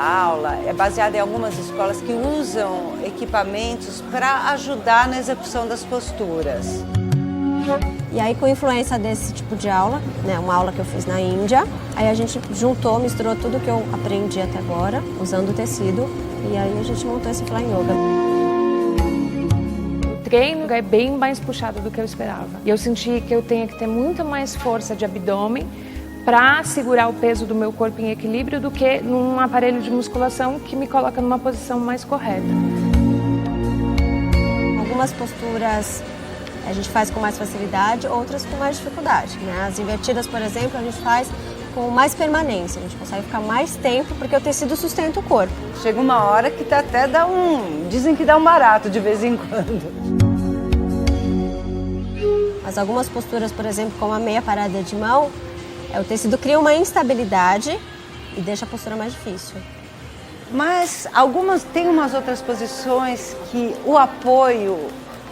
aula é baseada em algumas escolas que usam equipamentos para ajudar na execução das posturas. E aí, com influência desse tipo de aula, né, uma aula que eu fiz na Índia, aí a gente juntou, misturou tudo que eu aprendi até agora, usando o tecido, e aí a gente montou esse Flying Yoga. O treino é bem mais puxado do que eu esperava. E eu senti que eu tenho que ter muito mais força de abdômen para segurar o peso do meu corpo em equilíbrio do que num aparelho de musculação que me coloca numa posição mais correta. Algumas posturas a gente faz com mais facilidade, outras com mais dificuldade, né? As invertidas, por exemplo, a gente faz com mais permanência, a gente consegue ficar mais tempo porque o tecido sustenta o corpo. Chega uma hora que até dizem que dá um barato de vez em quando. Mas algumas posturas, por exemplo, como a meia parada de mão, o tecido cria uma instabilidade e deixa a postura mais difícil. Mas tem umas outras posições que o apoio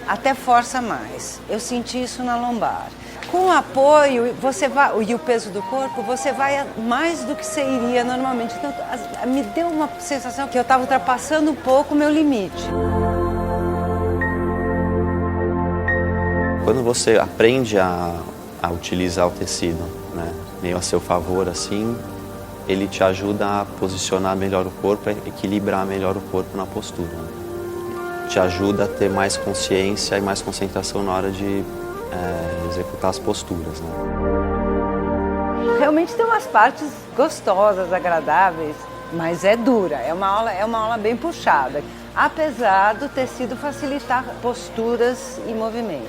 até força mais. Eu senti isso na lombar. Com o apoio e o peso do corpo, você vai mais do que você iria normalmente. Então, me deu uma sensação que eu estava ultrapassando um pouco o meu limite. Quando você aprende a utilizar o tecido, né, meio a seu favor assim, ele te ajuda a posicionar melhor o corpo, a equilibrar melhor o corpo na postura. Te ajuda a ter mais consciência e mais concentração na hora de executar as posturas, né? Realmente tem umas partes gostosas, agradáveis, mas é dura, é uma aula bem puxada, apesar do tecido facilitar posturas e movimentos.